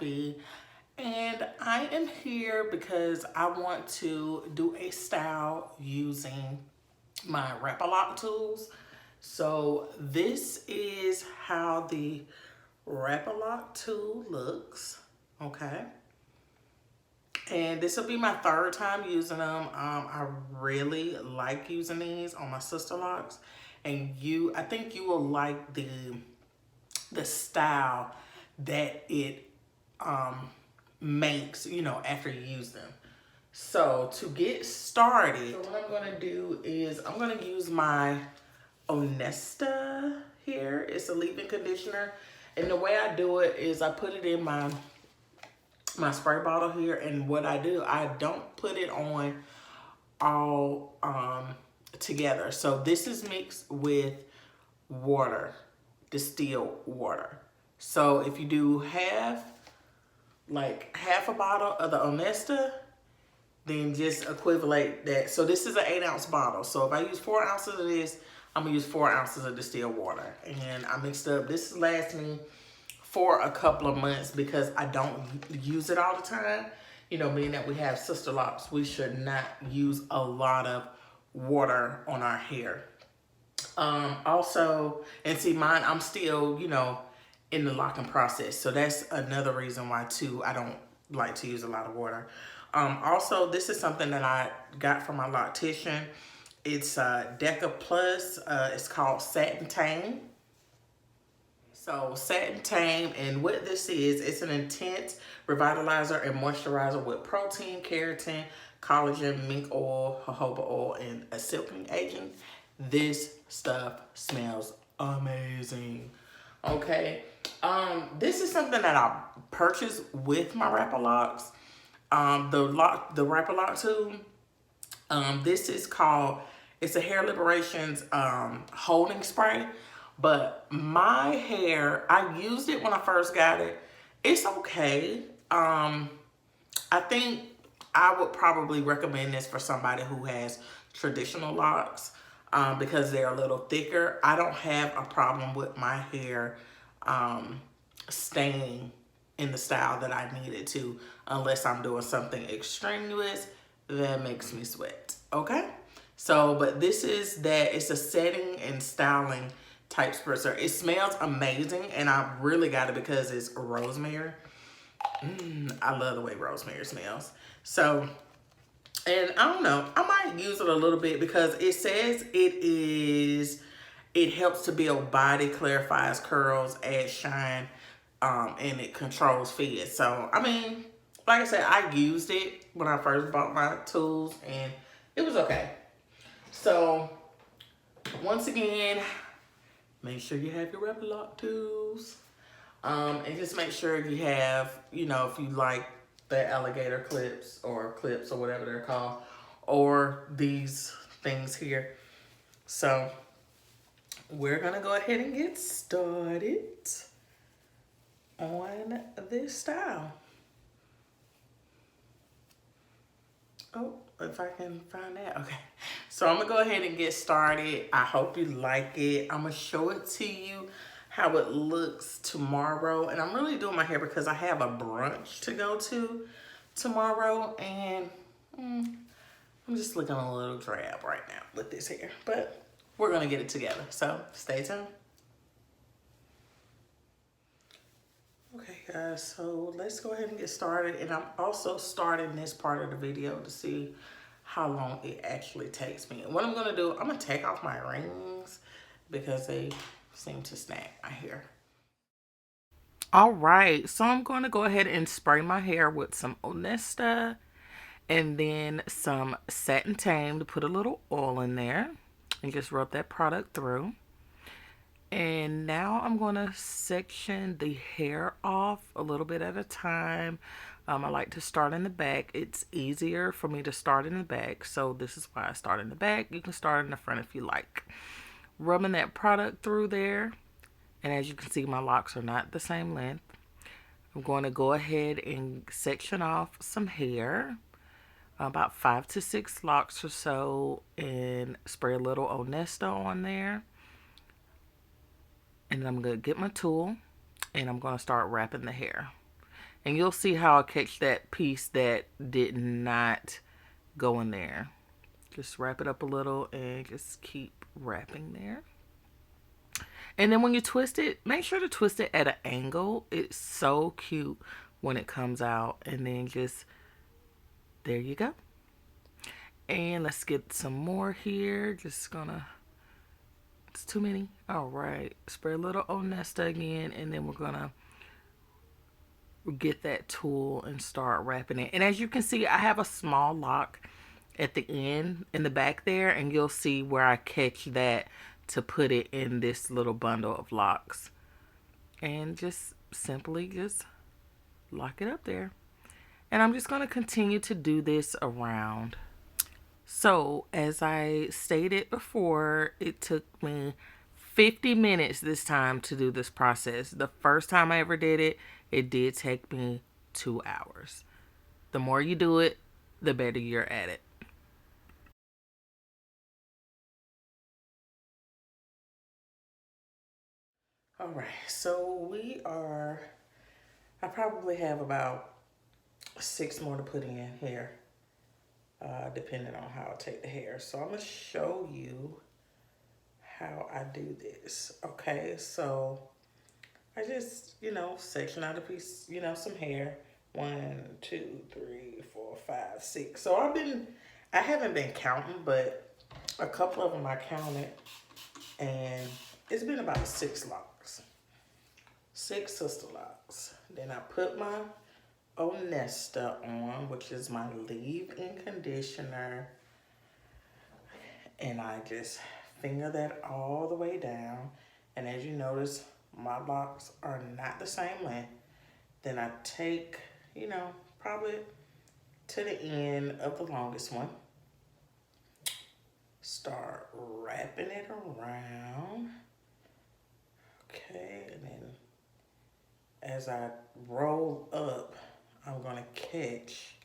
happy, and I am here because I want to do a style using my wrap-a-loc tools. So this is how the wrap-a-loc tool looks, okay? And this will be my third time using them. I really like using these on my sister locks, and I think you will like the style that it makes, you know, after you use them. So to get started, so what I'm gonna do is I'm gonna use my Onesta here. It's a leave-in conditioner, and the way I do it is I put it in my spray bottle here, and what I do, I don't put it on all together. So this is mixed with water, distilled water. So if you do half a bottle of the Onesta, then just equivalent that. So this is an 8-ounce bottle. So if I use 4 ounces of this, I'm gonna use 4 ounces of distilled water. And I mixed up, this lasts me for a couple of months because I don't use it all the time. You know, being that we have sister locks, we should not use a lot of water on our hair. Also, and see mine, I'm still, you know, in the locking process. So that's another reason why too, I don't like to use a lot of water. Also, this is something that I got from my loctician. It's Deca Plus. It's called Satin Tame. So Satin Tame, and what this is, it's an intense revitalizer and moisturizer with protein, keratin, collagen, mink oil, jojoba oil, and a silkening agent. This stuff smells amazing. Okay, this is something that I purchased with my wrap-a-locs. The wrap-a-loc tool. This is called, it's a Hair Liberations holding spray. But my hair, I used it when I first got it. It's okay. I think I would probably recommend this for somebody who has traditional locks because they're a little thicker. I don't have a problem with my hair staying in the style that I need it to, unless I'm doing something extraneous that makes me sweat, okay? So, but this is that, it's a setting and styling type spritzer. It smells amazing, and I really got it because it's rosemary. I love the way rosemary smells. So, and I don't know, I might use it a little bit because it says it helps to build body, clarifies curls, adds shine, and it controls fizz. So, I mean, like I said, I used it when I first bought my tools, and it was okay. So, once again, make sure you have your wrap-a-loc tools. And just make sure you have, you know, if you like the alligator clips or whatever they're called, or these things here. So we're gonna go ahead and get started on this style. Oh, if I can find that. Okay. So I'm gonna go ahead and get started. I hope you like it. I'm gonna show it to you how it looks tomorrow. And I'm really doing my hair because I have a brunch to go to tomorrow. And I'm just looking a little drab right now with this hair. But we're gonna get it together. So stay tuned. Okay guys, so let's go ahead and get started. And I'm also starting this part of the video to see how long it actually takes me. And what I'm gonna do, I'm gonna take off my rings because they seem to snap my hair. All right, so I'm gonna go ahead and spray my hair with some Onesta and then some Satin Tame to put a little oil in there and just rub that product through. And now I'm going to section the hair off a little bit at a time. I like to start in the back. It's easier for me to start in the back, so this is why I start in the back. You can start in the front if you like. Rubbing that product through there, and as you can see, my locks are not the same length. I'm going to go ahead and section off some hair, about 5 to 6 locks or so, and spray a little Onesta on there. And I'm going to get my tool and I'm going to start wrapping the hair. And you'll see how I catch that piece that did not go in there. Just wrap it up a little and just keep wrapping there. And then when you twist it, make sure to twist it at an angle. It's so cute when it comes out. And then just, there you go. And let's get some more here. Just gonna, it's too many. All right, spray a little Onesta again, and then we're gonna get that tool and start wrapping it. And as you can see, I have a small lock at the end in the back there, and you'll see where I catch that to put it in this little bundle of locks. And just simply just lock it up there. And I'm just going to continue to do this around. So as I stated before, it took me 50 minutes this time to do this process. The first time I ever did it, it did take me 2 hours. The more you do it, the better you're at it. All right, so I probably have about 6 more to put in here, depending on how I take the hair. So I'm gonna show you how I do this. Okay, so I just, section out a piece, some hair. 1, 2, 3, 4, 5, 6. So I haven't been counting, but a couple of them I counted, and it's been about 6 locks. 6 sister locks. Then I put my Onesta on, which is my leave-in conditioner, and I just finger that all the way down. And as you notice, my locks are not the same length. Then I take, probably to the end of the longest one. Start wrapping it around. Okay, and then as I roll up, I'm gonna catch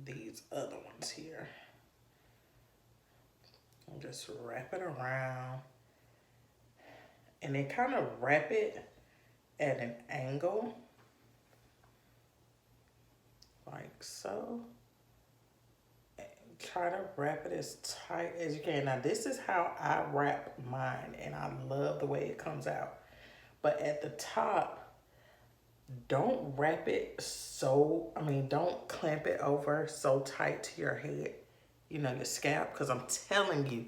these other ones here. And just wrap it around. And then kind of wrap it at an angle. Like so. And try to wrap it as tight as you can. Now this is how I wrap mine, and I love the way it comes out. But at the top, don't wrap it don't clamp it over so tight to your head, your scalp, because I'm telling you,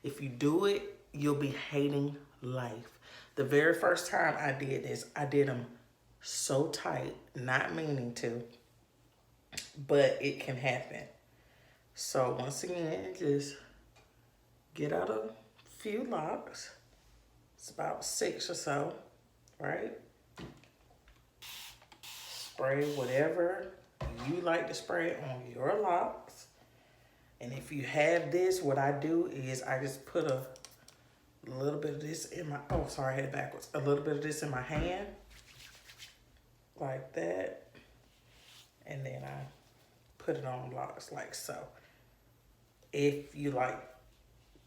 if you do it, you'll be hating life. The very first time I did this, I did them so tight, not meaning to, but it can happen. So once again, just get out a few locks. It's about 6 or so, right? Spray whatever you like to spray on your locks. And if you have this, what I do is I just put a little bit of this in my, I had it backwards. A little bit of this in my hand, like that. And then I put it on locks like so. If you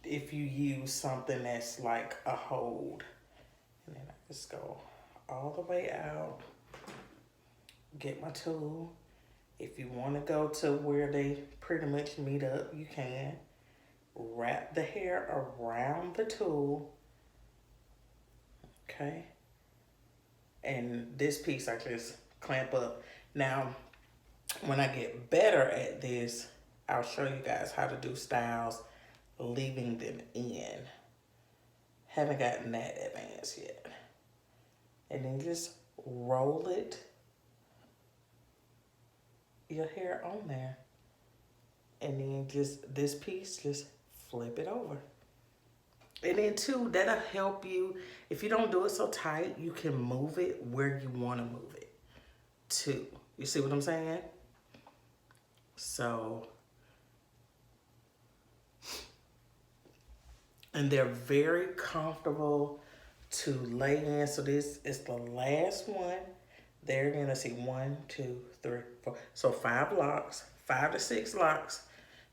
use something that's like a hold. And then I just go all the way out. Get my tool. If you want to go to where they pretty much meet up, you can. Wrap the hair around the tool. Okay. And this piece I just clamp up. Now, when I get better at this, I'll show you guys how to do styles, leaving them in. Haven't gotten that advanced yet. And then just roll your hair on there. And then just this piece, just flip it over. And then too, that'll help you. If you don't do it so tight, you can move it where you want to move it to. You see what I'm saying? So, and they're very comfortable to lay in. So this is the last one. There again, let's see, 1, 2, 3, 4. So 5 locks, 5 to 6 locks,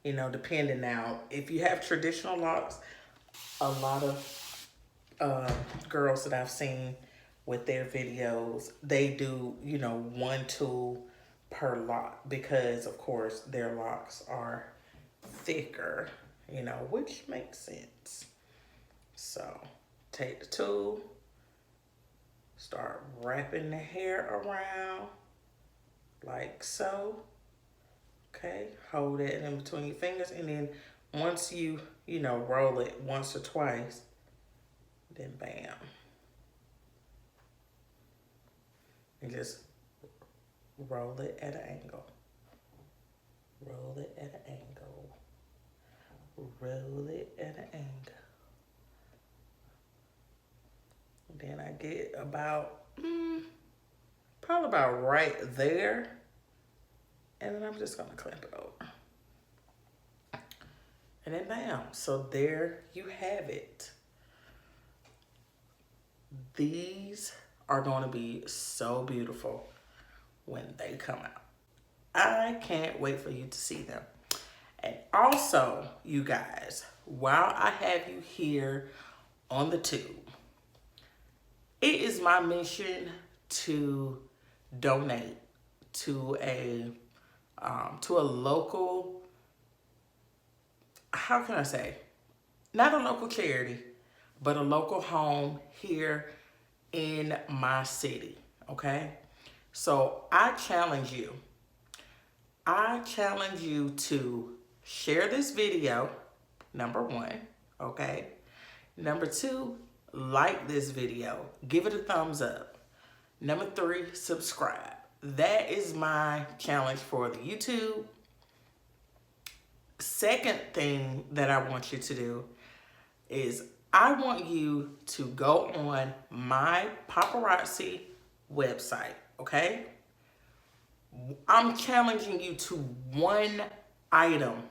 depending. Now, if you have traditional locks, a lot of girls that I've seen with their videos, they do, you know, one tool per lock because, of course, their locks are thicker, you know, which makes sense. So take the tool, start wrapping the hair around like so. Okay, hold it in between your fingers, and then once you know, roll it once or twice, then bam. And just roll it at an angle. Roll it at an angle. Roll it at an angle. Then I get about, probably about right there. And then I'm just gonna clamp it over. And then bam, so there you have it. These are gonna be so beautiful when they come out. I can't wait for you to see them. And also, you guys, while I have you here on the tube, it is my mission to donate to a local, how can I say, not a local charity, but a local home here in my city, okay? So I challenge you to share this video, number one, okay? Number two, like this video, give it a thumbs up. Number three, subscribe. That is my challenge for the YouTube. Second thing that I want you to do is I want you to go on my Paparazzi website, okay? I'm challenging you to one item.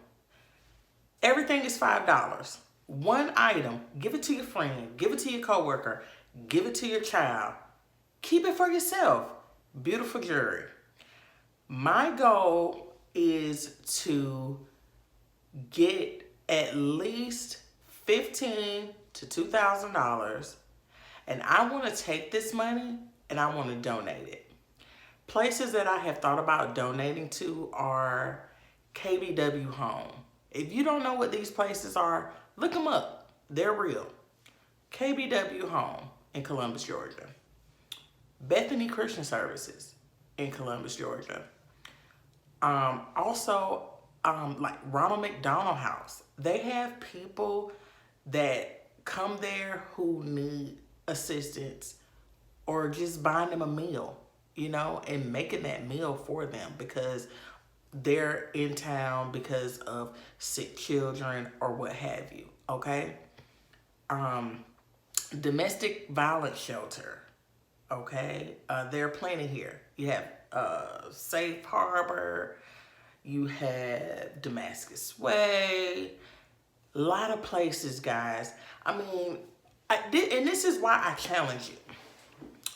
Everything is $5. One item. Give it to your friend. Give it to your coworker. Give it to your child. Keep it for yourself. Beautiful jewelry. My goal is to get at least $1,500 to $2,000, and I want to take this money and I want to donate it. Places that I have thought about donating to are KBW Home. If you don't know what these places are, look them up. They're real. KBW Home in Columbus, Georgia. Bethany Christian Services in Columbus, Georgia. Also, like Ronald McDonald House. They have people that come there who need assistance or just buying them a meal, you know, and making that meal for them because they're in town because of sick children or what have you, okay? Domestic violence shelter, okay? There are plenty here. You have Safe Harbor, you have Damascus Way, a lot of places, guys. I mean, and this is why I challenge you.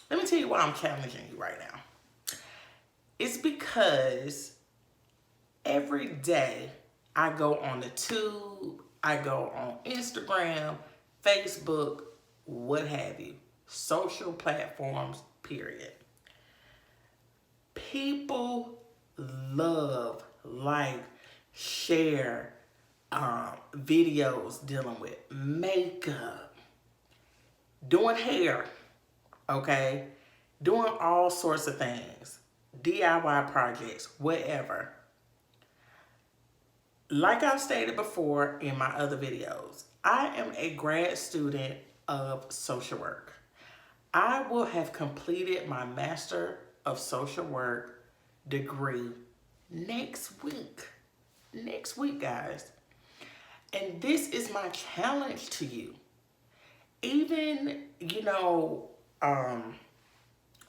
Let me tell you why I'm challenging you right now. It's because every day I go on the tube, I go on Instagram, Facebook, what have you, social platforms, period. People love, like, share videos dealing with makeup, doing hair, okay, doing all sorts of things, DIY projects, whatever. Like I've stated before in my other videos, I am a grad student of social work. I will have completed my Master of Social Work degree next week. Next week, guys. And this is my challenge to you. Even, you know,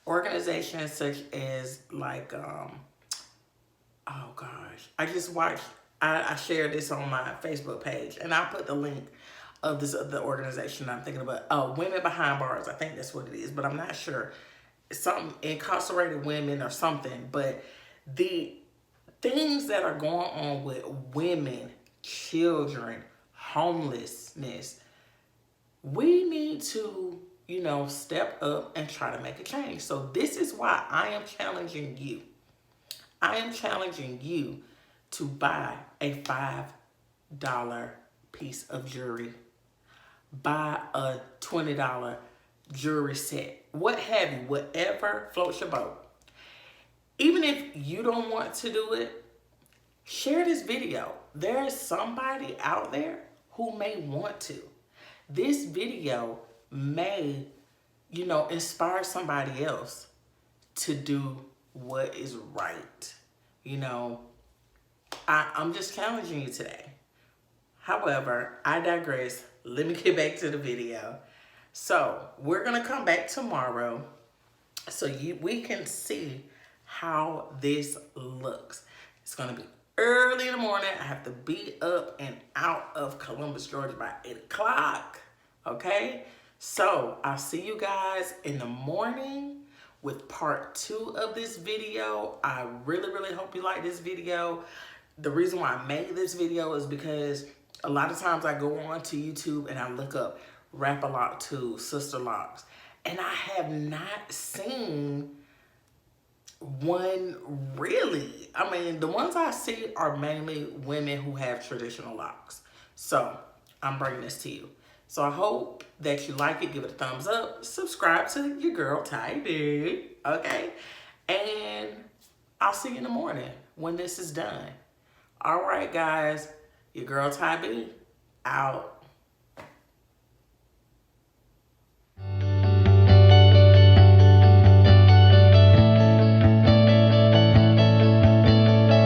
organizations such as like, oh gosh, I just watched, I shared this on my Facebook page, and I put the link of this other organization I'm thinking about. Women Behind Bars, I think that's what it is, but I'm not sure. It's something, incarcerated women or something, but the things that are going on with women, children, homelessness, we need to, you know, step up and try to make a change. So this is why I am challenging you. I am challenging you to buy a $5 piece of jewelry. Buy a $20 jewelry set. What have you, whatever floats your boat. Even if you don't want to do it, share this video. There is somebody out there who may want to. This video may, you know, inspire somebody else to do what is right. You know, I'm just challenging you today. However, I digress. Let me get back to the video. So we're gonna come back tomorrow so we can see how this looks. It's gonna be early in the morning. I have to be up and out of Columbus, Georgia by 8 o'clock. Okay, so I'll see you guys in the morning with part 2 of this video. I really hope you like this video. The reason why I made this video is because a lot of times I go on to YouTube and I look up wrap-a-loc tools, sister locks, and I have not seen one really. I mean, the ones I see are mainly women who have traditional locks. So I'm bringing this to you. So I hope that you like it. Give it a thumbs up. Subscribe to your girl Ty B. Okay? And I'll see you in the morning when this is done. All right, guys. Your girl Ty B out.